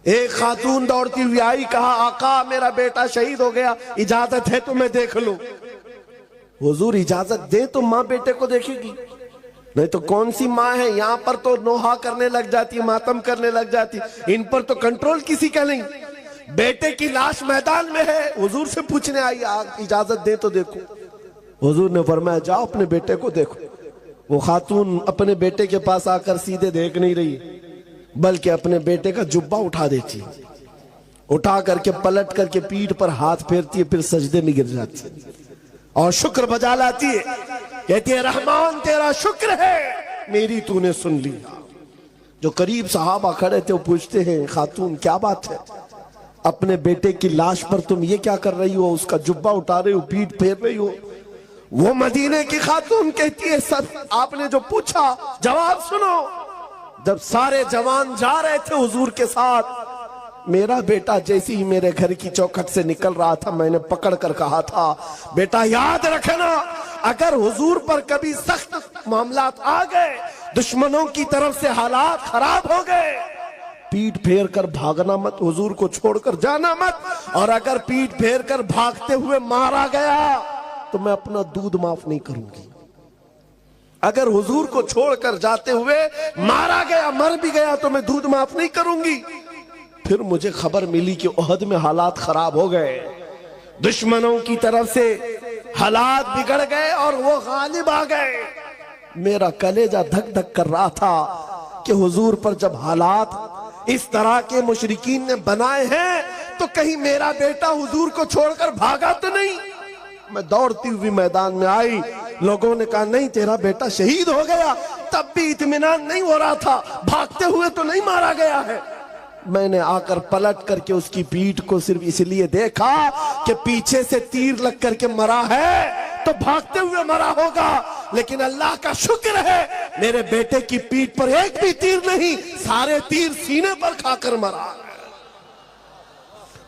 एक खातून दौड़ती हुई आई, कहा आका मेरा बेटा शहीद हो गया, इजाजत है तो मैं देख लूं। हुजूर इजाजत दे तो माँ बेटे को देखेगी, नहीं तो कौन सी माँ है, यहाँ पर तो नोहा करने लग जाती, मातम करने लग जाती, इन पर तो कंट्रोल किसी का नहीं। बेटे की लाश मैदान में है, हुजूर से पूछने आई, इजाजत दे तो देखो। हुजूर ने फरमाया जाओ अपने बेटे को देखो। वो खातून अपने बेटे के पास आकर सीधे देख नहीं रही, बल्कि अपने बेटे का जुब्बा उठा देती, उठा करके पलट करके पीठ पर हाथ फेरती है, फिर सजदे में गिर जाती है और शुक्र बजा लाती है, कहती है रहमान तेरा शुक्र है मेरी तूने सुन लिया। जो करीब सहाबा खड़े थे वो पूछते हैं खातून क्या बात है, अपने बेटे की लाश पर तुम ये क्या कर रही हो, उसका जुब्बा उठा रही हो, पीठ फेर रही हो। वो मदीने की खातून कहती है सर आपने जो पूछा जवाब सुनो। जब सारे जवान जा रहे थे हुजूर के साथ, मेरा बेटा जैसे ही मेरे घर की चौखट से निकल रहा था, मैंने पकड़ कर कहा था बेटा याद रखना, अगर हुजूर पर कभी सख्त मामलात आ गए, दुश्मनों की तरफ से हालात खराब हो गए, पीठ फेर कर भागना मत, हुजूर को छोड़कर जाना मत, और अगर पीठ फेर कर भागते हुए मारा गया तो मैं अपना दूध माफ नहीं करूंगी। अगर हुजूर को छोड़कर जाते हुए मारा गया, मर भी गया, तो मैं दूध माफ नहीं करूंगी। फिर मुझे खबर मिली कि उहद में हालात खराब हो गए, दुश्मनों की तरफ से हालात बिगड़ गए और वो गालिब आ गए। मेरा कलेजा धक धक कर रहा था कि हुजूर पर जब हालात इस तरह के मुशरिकीन ने बनाए हैं, तो कहीं मेरा बेटा हुजूर को छोड़कर भागा तो नहीं। मैं दौड़ती हुई मैदान में आई, लोगों ने कहा नहीं तेरा बेटा शहीद हो गया, तब भी इत्मीनान नहीं हो रहा था, भागते हुए तो नहीं मारा गया है। मैंने आकर पलट करके उसकी पीठ को सिर्फ इसलिए देखा कि पीछे से तीर लग करके मरा है तो भागते हुए मरा होगा, लेकिन अल्लाह का शुक्र है मेरे बेटे की पीठ पर एक भी तीर नहीं, सारे तीर सीने पर खाकर मरा।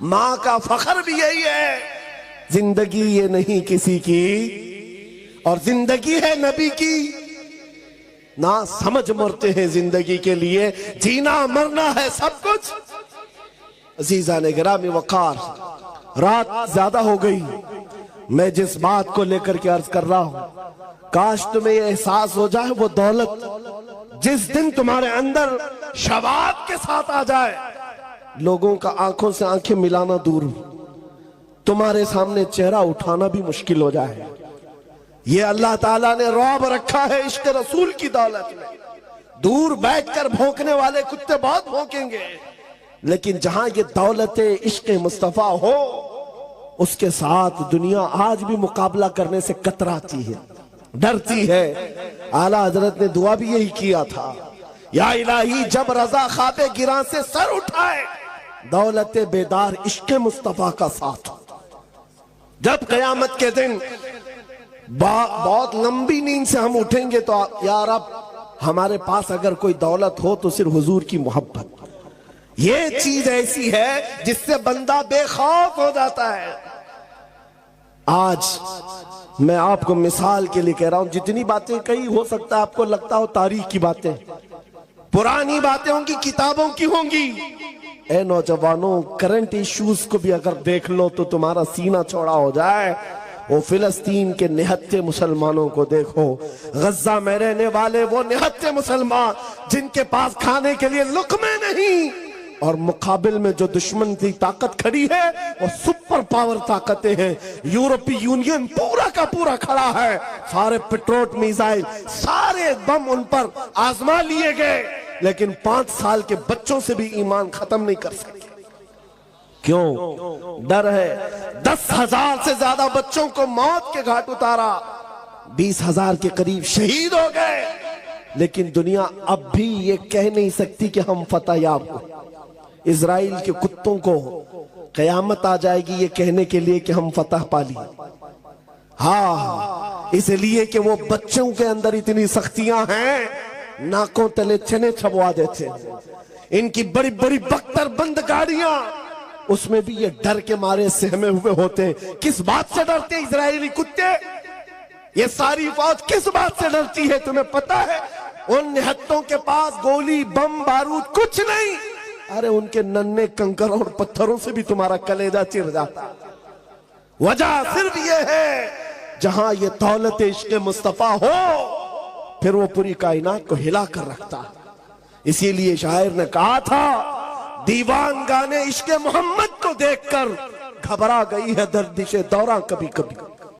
मां का फख्र भी यही है, जिंदगी ये नहीं किसी की और जिंदगी है नबी की, ना समझ मरते हैं जिंदगी के लिए, जीना मरना है सब कुछ। अजीजा ने गिरामी वकार, रात ज्यादा हो गई, मैं जिस बात को लेकर के अर्ज कर रहा हूं, काश तुम्हें ये एहसास हो जाए वो दौलत जिस दिन तुम्हारे अंदर शबाब के साथ आ जाए, लोगों का आंखों से आंखें मिलाना दूर, तुम्हारे सामने चेहरा उठाना भी मुश्किल हो जाए। ये अल्लाह ताला ने रौब रखा है इश्क रसूल की दौलत में। दूर बैठकर भौंकने वाले कुत्ते बहुत भौंकेंगे, लेकिन जहां ये दौलत इश्क मुस्तफा हो, उसके साथ दुनिया आज भी मुकाबला करने से कतराती है, डरती है। आला हजरत ने दुआ भी यही किया था, या इलाही जब रजा ख्वाबे गिरा से सर उठाए, दौलत बेदार इश्क मुस्तफा का साथ। जब कयामत के दिन बहुत लंबी नींद से हम उठेंगे तो यार अब हमारे पास अगर कोई दौलत हो तो सिर्फ हुजूर की मोहब्बत, ये चीज ऐसी है जिससे बंदा बेखौफ हो जाता है। आज मैं आपको मिसाल के लिए कह रहा हूं, जितनी बातें कही हो सकता है आपको लगता हो तारीख की बातें, पुरानी बातें होंगी, किताबों की होंगी। ए नौजवानों, करंट इश्यूज को भी अगर देख लो तो तुम्हारा सीना चौड़ा हो जाए। वो फिलिस्तीन के निहत्थे मुसलमानों को देखो, गज्जा में रहने वाले वो निहत्थे मुसलमान जिनके पास खाने के लिए लुक़मे नहीं, और मुकाबिल में जो दुश्मन की ताकत खड़ी है वो सुपर पावर ताकतें हैं। यूरोपीय यूनियन पूरा का पूरा खड़ा है, सारे पेट्रोट मिसाइल सारे बम उन पर आजमा लिए गए, लेकिन 5 साल के बच्चों से भी ईमान खत्म नहीं कर सके। क्यों? डर है। 10,000 से ज्यादा बच्चों को मौत के घाट उतारा, 20,000 के करीब शहीद हो गए, लेकिन दुनिया अब भी ये कह नहीं सकती कि हम फतह याब हो। इजराइल के कुत्तों को कयामत आ जाएगी ये कहने के लिए कि हम फतह पा ली। हाँ, इसलिए कि वो बच्चों के अंदर इतनी सख्तियां हैं, नाकों तले चने छबवा देते। इनकी बड़ी बड़ी बख्तर बंद गाड़ियां, उसमें भी ये डर के मारे सहमे हुए होते। किस बात से डरते इजरायली कुत्ते? ये सारी फौज किस बात से डरती है तुम्हें पता है? उन निहत्तों के पास गोली बम बारूद कुछ नहीं, अरे उनके नन्हे कंकरों और पत्थरों से भी तुम्हारा कलेजा चिर जाता। वजह सिर्फ ये है जहां ये दौलत इश्क मुस्तफा हो फिर वो पूरी कायनात को हिला कर रखता। इसीलिए शायर ने कहा था दीवान गाने इश्क मोहम्मद को देखकर घबरा गई है दर्दिशे दौरा कभी कभी।